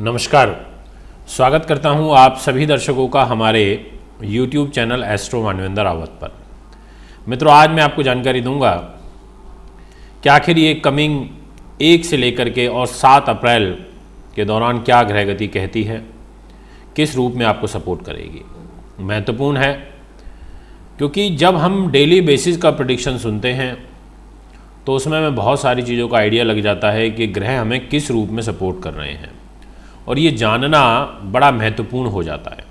नमस्कार। स्वागत करता हूं आप सभी दर्शकों का हमारे YouTube channel astro Manvendra Rawat पर। मित्रों, आज मैं आपको जानकारी दूंगा कि आखिर ये कमिंग 1 से लेकर के और 7 अप्रैल के दौरान क्या ग्रह गति कहती है, किस रूप में आपको सपोर्ट करेगी। महत्वपूर्ण है क्योंकि जब हम डेली बेसिस का प्रेडिक्शन सुनते हैं तो उसमें हमें बहुत सारी चीज़ों का आइडिया लग जाता है कि ग्रह हमें किस रूप में सपोर्ट कर रहे हैं, और ये जानना बड़ा महत्वपूर्ण हो जाता है।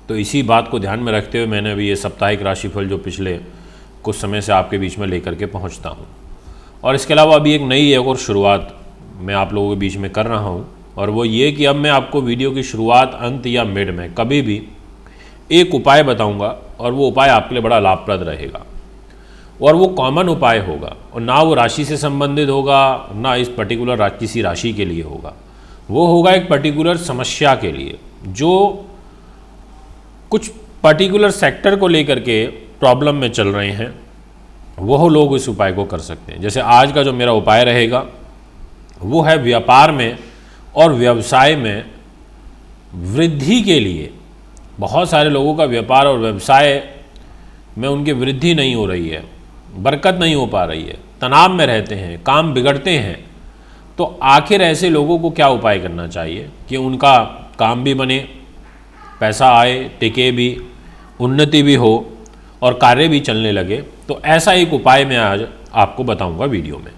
तो इसी बात को ध्यान में रखते हुए मैंने अभी ये साप्ताहिक राशिफल जो पिछले कुछ समय से आपके बीच में लेकर के पहुंचता हूं, और इसके अलावा अभी एक नई और शुरुआत मैं आप लोगों के बीच में कर रहा हूं, और वो ये कि अब मैं आपको वीडियो की शुरुआत, अंत या मिड में कभी भी एक उपाय बताऊँगा, और वो उपाय आपके लिए बड़ा लाभप्रद रहेगा, और वो कॉमन उपाय होगा, और ना वो राशि से संबंधित होगा, ना इस पर्टिकुलर किसी राशि के लिए होगा। वो होगा एक पर्टिकुलर समस्या के लिए, जो कुछ पर्टिकुलर सेक्टर को लेकर के प्रॉब्लम में चल रहे हैं, वो लोग इस उपाय को कर सकते हैं। जैसे आज का जो मेरा उपाय रहेगा वो है व्यापार में और व्यवसाय में वृद्धि के लिए। बहुत सारे लोगों का व्यापार और व्यवसाय में उनकी वृद्धि नहीं हो रही है, बरकत नहीं हो पा रही है, तनाव में रहते हैं, काम बिगड़ते हैं। तो आखिर ऐसे लोगों को क्या उपाय करना चाहिए कि उनका काम भी बने, पैसा आए, टिके भी, उन्नति भी हो और कार्य भी चलने लगे। तो ऐसा एक उपाय मैं आज आपको बताऊंगा वीडियो में।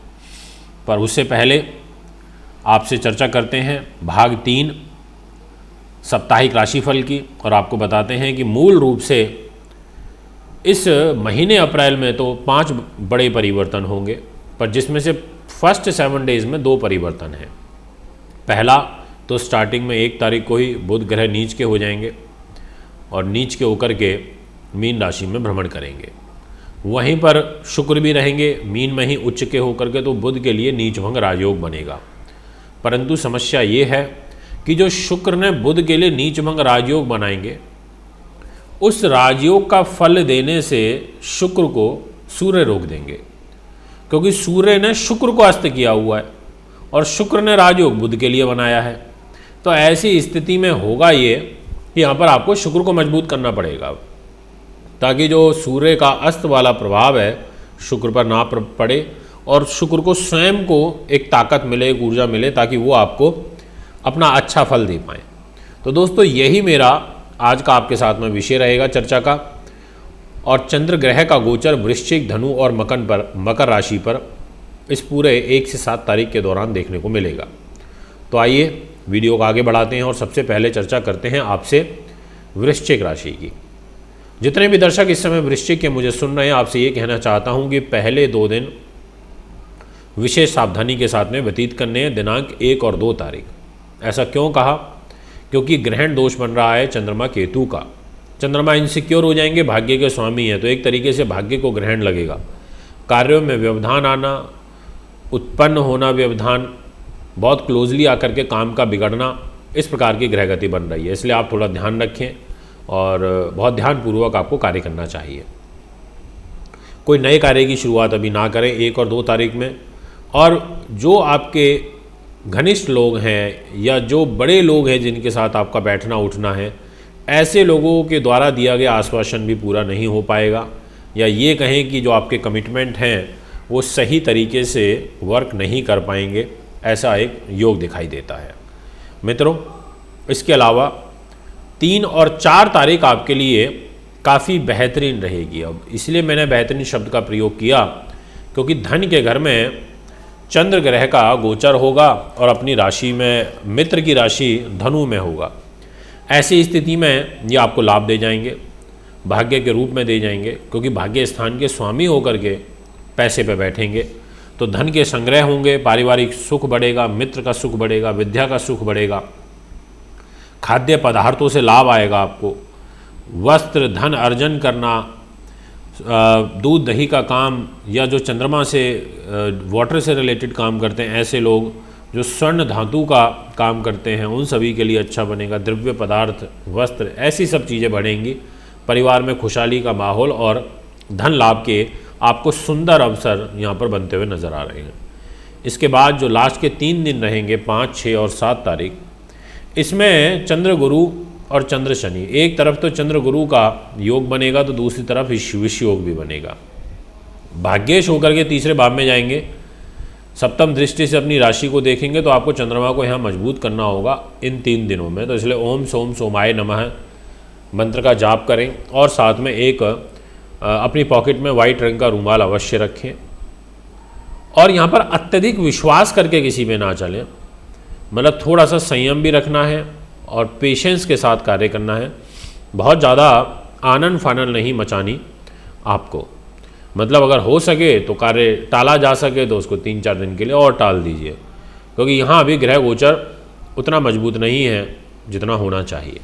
पर उससे पहले आपसे चर्चा करते हैं भाग 3 साप्ताहिक राशिफल की, और आपको बताते हैं कि मूल रूप से इस महीने अप्रैल में तो 5 बड़े परिवर्तन होंगे, पर जिसमें से फर्स्ट 7 डेज़ में 2 परिवर्तन हैं। पहला तो स्टार्टिंग में 1 तारीख को ही बुध ग्रह नीच के हो जाएंगे, और नीच के होकर के मीन राशि में भ्रमण करेंगे। वहीं पर शुक्र भी रहेंगे मीन में ही उच्च के होकर के, तो बुध के लिए नीचभंग राजयोग बनेगा। परंतु समस्या ये है कि जो शुक्र ने बुध के लिए नीचभंग राजयोग बनाएंगे, उस राजयोग का फल देने से शुक्र को सूर्य रोक देंगे, क्योंकि सूर्य ने शुक्र को अस्त किया हुआ है और शुक्र ने राजयोग बुध के लिए बनाया है। तो ऐसी स्थिति में होगा ये कि यहाँ पर आपको शुक्र को मजबूत करना पड़ेगा, ताकि जो सूर्य का अस्त वाला प्रभाव है शुक्र पर ना पड़े, और शुक्र को स्वयं को एक ताकत मिले, एक ऊर्जा मिले, ताकि वो आपको अपना अच्छा फल दे पाएँ। तो दोस्तों, यही मेरा आज का आपके साथ में विषय रहेगा चर्चा का। और चंद्र ग्रह का गोचर वृश्चिक, धनु और मकर राशि पर इस पूरे 1 से 7 तारीख के दौरान देखने को मिलेगा। तो आइए वीडियो को आगे बढ़ाते हैं, और सबसे पहले चर्चा करते हैं आपसे वृश्चिक राशि की। जितने भी दर्शक इस समय वृश्चिक के मुझे सुन रहे हैं, आपसे ये कहना चाहता हूँ कि पहले 2 दिन विशेष सावधानी के साथ में व्यतीत करने हैं, दिनांक 1 और 2 तारीख। ऐसा क्यों कहा? क्योंकि ग्रहण दोष बन रहा है चंद्रमा केतु का। चंद्रमा इनसिक्योर हो जाएंगे, भाग्य के स्वामी हैं, तो एक तरीके से भाग्य को ग्रहण लगेगा। कार्यों में व्यवधान आना, उत्पन्न होना व्यवधान, बहुत क्लोजली आकर के काम का बिगड़ना, इस प्रकार की ग्रह गति बन रही है। इसलिए आप थोड़ा ध्यान रखें और बहुत ध्यानपूर्वक आपको कार्य करना चाहिए। कोई नए कार्य की शुरुआत अभी ना करें 1 और 2 तारीख में। और जो आपके घनिष्ठ लोग हैं या जो बड़े लोग हैं जिनके साथ आपका बैठना उठना है, ऐसे लोगों के द्वारा दिया गया आश्वासन भी पूरा नहीं हो पाएगा, या ये कहें कि जो आपके कमिटमेंट हैं वो सही तरीके से वर्क नहीं कर पाएंगे, ऐसा एक योग दिखाई देता है मित्रों। इसके अलावा 3 और 4 तारीख आपके लिए काफ़ी बेहतरीन रहेगी। अब इसलिए मैंने बेहतरीन शब्द का प्रयोग किया क्योंकि धन के घर में चंद्र ग्रह का गोचर होगा और अपनी राशि में, मित्र की राशि धनु में होगा। ऐसी स्थिति में ये आपको लाभ दे जाएंगे, भाग्य के रूप में दे जाएंगे, क्योंकि भाग्य स्थान के स्वामी होकर के पैसे पे बैठेंगे। तो धन के संग्रह होंगे, पारिवारिक सुख बढ़ेगा, मित्र का सुख बढ़ेगा, विद्या का सुख बढ़ेगा, खाद्य पदार्थों से लाभ आएगा आपको, वस्त्र, धन अर्जन करना, दूध दही का काम, या जो चंद्रमा से वाटर से रिलेटेड काम करते हैं ऐसे लोग, जो स्वर्ण धातु का काम करते हैं, उन सभी के लिए अच्छा बनेगा। द्रव्य पदार्थ, वस्त्र, ऐसी सब चीज़ें बढ़ेंगी। परिवार में खुशहाली का माहौल और धन लाभ के आपको सुंदर अवसर यहाँ पर बनते हुए नज़र आ रहे हैं। इसके बाद जो लास्ट के 3 दिन रहेंगे 5, 6 और 7 तारीख, इसमें चंद्र गुरु और चंद्र शनि, एक तरफ तो चंद्र गुरु का योग बनेगा तो दूसरी तरफ विष योग भी बनेगा। भाग्येश होकर के तीसरे भाव में जाएंगे, सप्तम दृष्टि से अपनी राशि को देखेंगे, तो आपको चंद्रमा को यहाँ मजबूत करना होगा इन 3 दिनों में। तो इसलिए ओम सोम सोमाय नमः मंत्र का जाप करें और साथ में एक अपनी पॉकेट में वाइट रंग का रुमाल अवश्य रखें। और यहाँ पर अत्यधिक विश्वास करके किसी पे ना चलें, मतलब थोड़ा सा संयम भी रखना है और पेशेंस के साथ कार्य करना है। बहुत ज़्यादा आनन फानन नहीं मचानी आपको, मतलब अगर हो सके तो कार्य टाला जा सके तो उसको 3-4 दिन के लिए और टाल दीजिए, क्योंकि यहाँ अभी ग्रह गोचर उतना मजबूत नहीं है जितना होना चाहिए।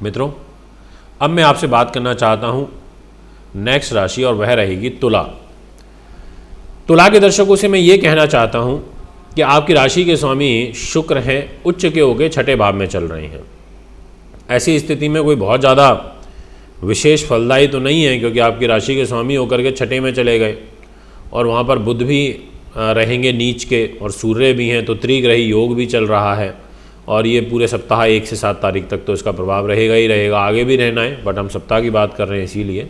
मित्रों, अब मैं आपसे बात करना चाहता हूँ नेक्स्ट राशि, और वह रहेगी तुला। तुला के दर्शकों से मैं ये कहना चाहता हूँ कि आपकी राशि के स्वामी शुक्र हैं, उच्च के होकर 6ठे भाव में चल रहे हैं। ऐसी स्थिति में कोई बहुत ज़्यादा विशेष फलदायी तो नहीं है, क्योंकि आपकी राशि के स्वामी होकर के 6ठे में चले गए और वहाँ पर बुध भी रहेंगे नीच के और सूर्य भी हैं, तो त्रिग्रही योग भी चल रहा है। और ये पूरे सप्ताह 1 से 7 तारीख तक तो इसका प्रभाव रहेगा ही रहेगा, आगे भी रहना है, बट हम सप्ताह की बात कर रहे हैं इसीलिए।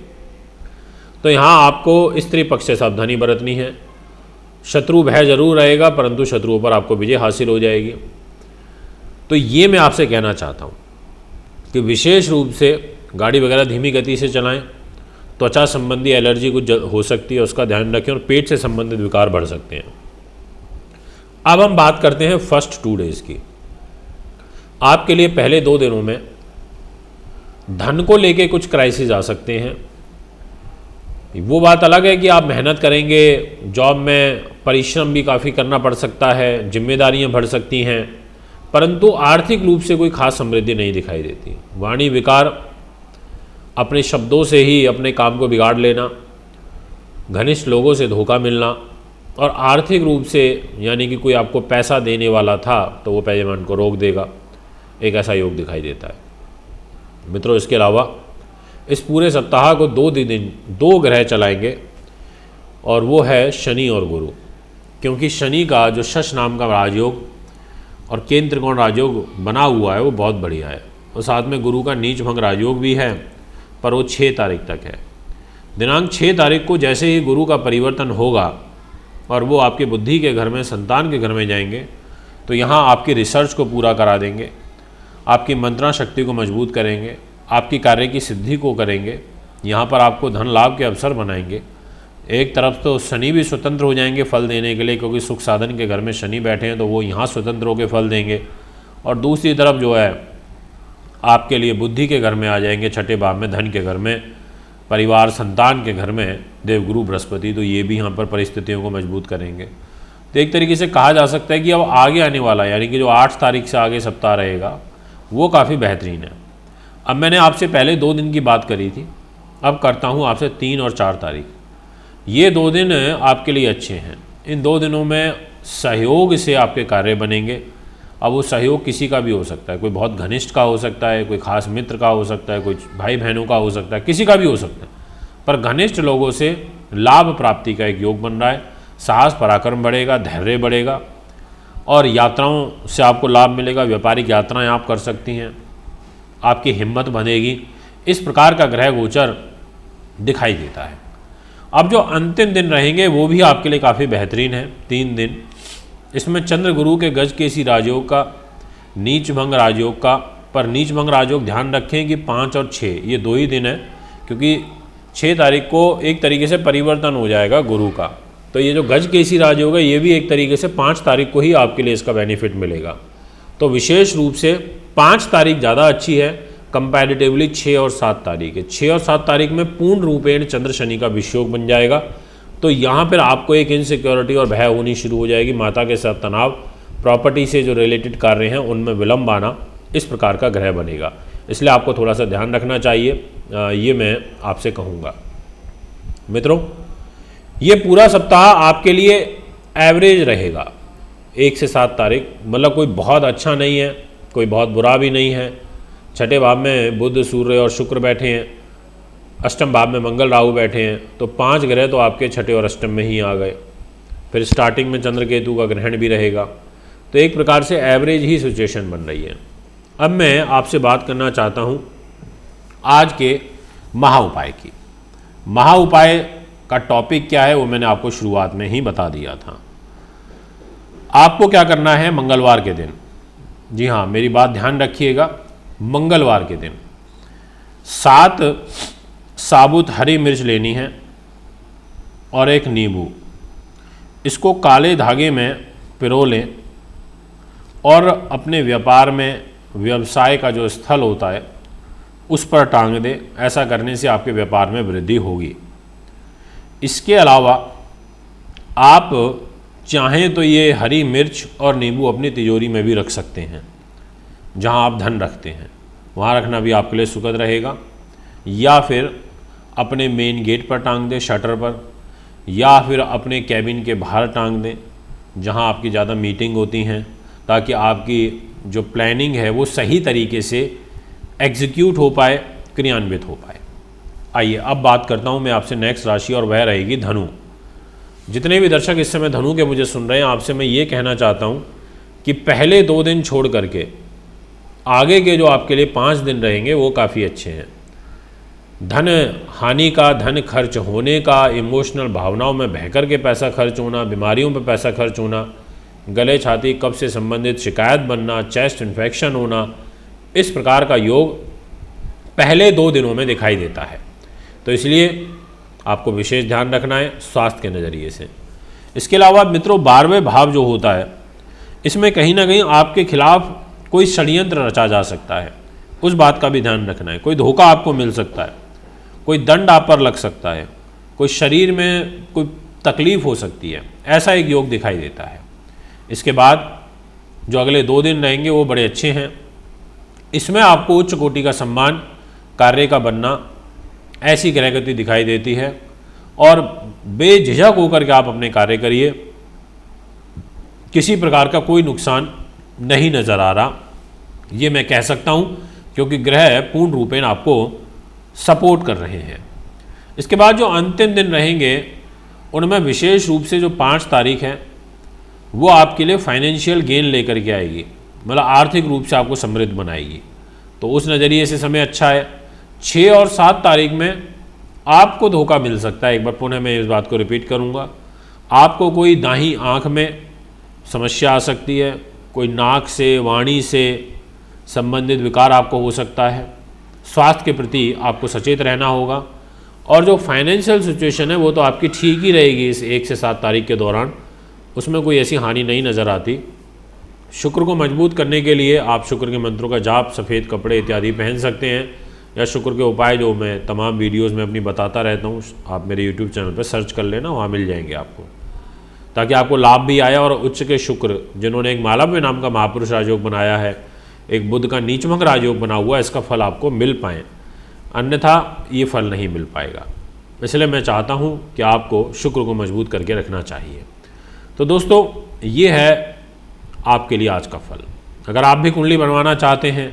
तो यहाँ आपको स्त्री पक्ष से सावधानी बरतनी है। शत्रु भय जरूर रहेगा, परंतु शत्रुओं पर आपको विजय हासिल हो जाएगी। तो ये मैं आपसे कहना चाहता हूँ कि विशेष रूप से गाड़ी वगैरह धीमी गति से चलाएं। त्वचा संबंधी एलर्जी कुछ हो सकती है, उसका ध्यान रखें, और पेट से संबंधित विकार बढ़ सकते हैं। अब हम बात करते हैं फर्स्ट 2 डेज की। आपके लिए पहले 2 दिनों में धन को लेके कुछ क्राइसिस आ सकते हैं। वो बात अलग है कि आप मेहनत करेंगे, जॉब में परिश्रम भी काफ़ी करना पड़ सकता है, जिम्मेदारियां बढ़ सकती हैं, परंतु आर्थिक रूप से कोई खास समृद्धि नहीं दिखाई देती। वाणी विकार, अपने शब्दों से ही अपने काम को बिगाड़ लेना, घनिष्ठ लोगों से धोखा मिलना, और आर्थिक रूप से यानी कि कोई आपको पैसा देने वाला था तो वो पेमेंट को रोक देगा, एक ऐसा योग दिखाई देता है। मित्रों, इसके अलावा इस पूरे सप्ताह को 2 ग्रह चलाएंगे, और वो है शनि और गुरु, क्योंकि शनि का जो शश नाम का राजयोग और केंद्र त्रिकोण राजयोग बना हुआ है वो बहुत बढ़िया है, और साथ में गुरु का नीच भंग राजयोग भी है, पर वो 6 तारीख तक है। दिनांक 6 तारीख को जैसे ही गुरु का परिवर्तन होगा और वो आपके बुद्धि के घर में, संतान के घर में जाएंगे, तो यहाँ आपकी रिसर्च को पूरा करा देंगे, आपकी मंत्रणा शक्ति को मजबूत करेंगे, आपकी कार्य की सिद्धि को करेंगे। यहाँ पर आपको धन लाभ के अवसर बनाएंगे। एक तरफ तो शनि भी स्वतंत्र हो जाएंगे फल देने के लिए, क्योंकि सुख साधन के घर में शनि बैठे हैं, तो वो यहाँ स्वतंत्र होकर फल देंगे। और दूसरी तरफ जो है आपके लिए बुद्धि के घर में आ जाएंगे, 6ठे भाव में, धन के घर में, परिवार संतान के घर में देवगुरु बृहस्पति, तो ये भी यहाँ पर परिस्थितियों को मजबूत करेंगे। तो एक तरीके से कहा जा सकता है कि अब आगे आने वाला, यानी कि जो 8 तारीख से आगे सप्ताह रहेगा, वो काफ़ी बेहतरीन है। अब मैंने आपसे पहले 2 दिन की बात करी थी, अब करता हूँ आपसे 3 और 4 तारीख। ये 2 दिन आपके लिए अच्छे हैं। इन 2 दिनों में सहयोग से आपके कार्य बनेंगे। अब वो सहयोग किसी का भी हो सकता है, कोई बहुत घनिष्ठ का हो सकता है, कोई खास मित्र का हो सकता है, कोई भाई बहनों का हो सकता है, किसी का भी हो सकता है, पर घनिष्ठ लोगों से लाभ प्राप्ति का एक योग बन रहा है। साहस पराक्रम बढ़ेगा, धैर्य बढ़ेगा, और यात्राओं से आपको लाभ मिलेगा। व्यापारिक यात्राएं आप कर सकती हैं, आपकी हिम्मत बढ़ेगी। इस प्रकार का ग्रह गोचर दिखाई देता है। अब जो अंतिम दिन रहेंगे वो भी आपके लिए काफ़ी बेहतरीन है। 3 दिन, इसमें चंद्र गुरु के गज केसी राजयोग का, नीच भंग राजयोग का, पर नीच भंग राजयोग ध्यान रखें कि 5 और 6 ये 2 ही दिन है, क्योंकि 6 तारीख को एक तरीके से परिवर्तन हो जाएगा गुरु का। तो ये जो गज केसी राजयोग है ये भी एक तरीके से 5 तारीख को ही आपके लिए इसका बेनिफिट मिलेगा। तो विशेष रूप से 5 तारीख ज़्यादा अच्छी है कंपैरेटिवली 6 और 7 तारीख है। 6 और 7 तारीख में पूर्ण रूपेण चंद्र शनि का विषयोग बन जाएगा, तो यहाँ पर आपको एक इनसिक्योरिटी और भय होनी शुरू हो जाएगी। माता के साथ तनाव, प्रॉपर्टी से जो रिलेटेड कार्य हैं उनमें विलंब आना, इस प्रकार का ग्रह बनेगा। इसलिए आपको थोड़ा सा ध्यान रखना चाहिए, ये मैं आपसे कहूँगा। मित्रों, ये पूरा सप्ताह आपके लिए एवरेज रहेगा 1 से 7 तारीख, मतलब कोई बहुत अच्छा नहीं है, कोई बहुत बुरा भी नहीं है। 6ठे भाव में बुध, सूर्य और शुक्र बैठे हैं, अष्टम भाव में मंगल, राहु बैठे हैं, तो 5 ग्रह तो आपके 6ठे और अष्टम में ही आ गए। फिर स्टार्टिंग में चंद्र केतु का ग्रहण भी रहेगा, तो एक प्रकार से एवरेज ही सिचुएशन बन रही है। अब मैं आपसे बात करना चाहता हूँ आज के महा उपाय की। महा उपाय का टॉपिक क्या है वो मैंने आपको शुरुआत में ही बता दिया था। आपको क्या करना है, मंगलवार के दिन, जी हाँ मेरी बात ध्यान रखिएगा, मंगलवार के दिन 7 साबुत हरी मिर्च लेनी है और एक नींबू। इसको काले धागे में पिरो लें और अपने व्यापार में, व्यवसाय का जो स्थल होता है उस पर टांग दें। ऐसा करने से आपके व्यापार में वृद्धि होगी। इसके अलावा आप चाहें तो ये हरी मिर्च और नींबू अपनी तिजोरी में भी रख सकते हैं, जहां आप धन रखते हैं वहां रखना भी आपके लिए सुखद रहेगा। या फिर अपने मेन गेट पर टांग दें, शटर पर, या फिर अपने कैबिन के बाहर टांग दें जहां आपकी ज़्यादा मीटिंग होती हैं, ताकि आपकी जो प्लानिंग है वो सही तरीके से एग्जीक्यूट हो पाए, क्रियान्वित हो पाए। आइए अब बात करता हूं मैं आपसे नेक्स्ट राशि, और वह रहेगी धनु। जितने भी दर्शक इस समय धनु के मुझे सुन रहे हैं, आपसे मैं ये कहना चाहता हूं कि पहले 2 दिन छोड़ करके आगे के जो आपके लिए 5 दिन रहेंगे वो काफ़ी अच्छे हैं। धन हानि का, धन खर्च होने का, इमोशनल भावनाओं में बहकर के पैसा खर्च होना, बीमारियों पर पैसा खर्च होना, गले छाती कब्ज से संबंधित शिकायत बनना, चेस्ट इन्फेक्शन होना, इस प्रकार का योग पहले 2 दिनों में दिखाई देता है। तो इसलिए आपको विशेष ध्यान रखना है स्वास्थ्य के नज़रिए से। इसके अलावा मित्रों, 12वें भाव जो होता है इसमें कहीं ना कहीं आपके खिलाफ कोई षड्यंत्र रचा जा सकता है, उस बात का भी ध्यान रखना है। कोई धोखा आपको मिल सकता है, कोई दंड आप पर लग सकता है, कोई शरीर में कोई तकलीफ हो सकती है, ऐसा एक योग दिखाई देता है। इसके बाद जो अगले 2 दिन रहेंगे वो बड़े अच्छे हैं। इसमें आपको उच्च कोटि का सम्मान, कार्य का बनना, ऐसी ग्रहगति दिखाई देती है और बेझिझक होकर के आप अपने कार्य करिए। किसी प्रकार का कोई नुकसान नहीं नज़र आ रहा, ये मैं कह सकता हूँ, क्योंकि ग्रह पूर्ण रूपेण आपको सपोर्ट कर रहे हैं। इसके बाद जो अंतिम दिन रहेंगे उनमें विशेष रूप से जो 5 तारीख है वो आपके लिए फाइनेंशियल गेन लेकर के आएगी, मतलब आर्थिक रूप से आपको समृद्ध बनाएगी। तो उस नज़रिए से समय अच्छा है। 6 और 7 तारीख में आपको धोखा मिल सकता है। एक बार पुनः मैं इस बात को रिपीट करूंगा, आपको कोई दाहिनी आंख में समस्या आ सकती है, कोई नाक से, वाणी से संबंधित विकार आपको हो सकता है। स्वास्थ्य के प्रति आपको सचेत रहना होगा। और जो फाइनेंशियल सिचुएशन है वो तो आपकी ठीक ही रहेगी इस 1 से 7 तारीख के दौरान, उसमें कोई ऐसी हानि नहीं नज़र आती। शुक्र को मजबूत करने के लिए आप शुक्र के मंत्रों का जाप, सफ़ेद कपड़े इत्यादि पहन सकते हैं, या शुक्र के उपाय जो मैं तमाम वीडियोस में अपनी बताता रहता हूँ, आप मेरे यूट्यूब चैनल पर सर्च कर लेना, वहाँ मिल जाएंगे आपको, ताकि आपको लाभ भी आए। और उच्च के शुक्र जिन्होंने एक मालव्य नाम का महापुरुष राजयोग बनाया है, एक बुध का नीचमक राजयोग बना हुआ है, इसका फल आपको मिल पाए, अन्यथा ये फल नहीं मिल पाएगा। इसलिए मैं चाहता हूँ कि आपको शुक्र को मजबूत करके रखना चाहिए। तो दोस्तों, ये है आपके लिए आज का फल। अगर आप भी कुंडली बनवाना चाहते हैं,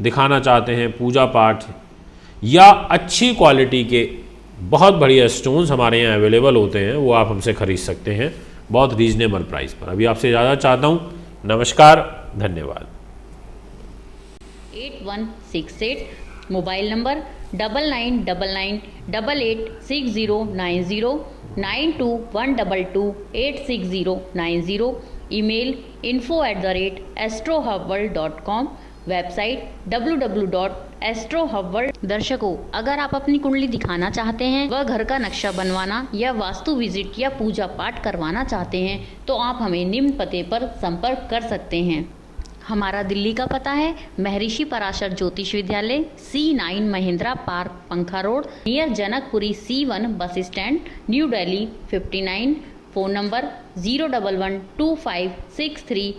दिखाना चाहते हैं, पूजा पाठ या अच्छी क्वालिटी के बहुत बढ़िया स्टोन्स हमारे यहाँ अवेलेबल होते हैं, वो आप हमसे खरीद सकते हैं बहुत रीजनेबल प्राइस पर। अभी आपसे इजाज़त चाहता हूँ। नमस्कार, धन्यवाद। 8168 mobile number 9999886090 9212286090, email info@astrohubworld.com, website www.astrohubworld। दर्शकों, अगर आप अपनी कुंडली दिखाना चाहते हैं, वह घर का नक्शा बनवाना या वास्तु विजिट या पूजा पाठ करवाना चाहते हैं, तो आप हमें निम्न पते पर संपर्क कर सकते हैं। हमारा दिल्ली का पता है महर्षि पराशर ज्योतिष विद्यालय, C9 महिंद्रा पार्क, पंखा road, near Janakpuri, C1 bus stand, new Delhi 59। Phone number 01125638115।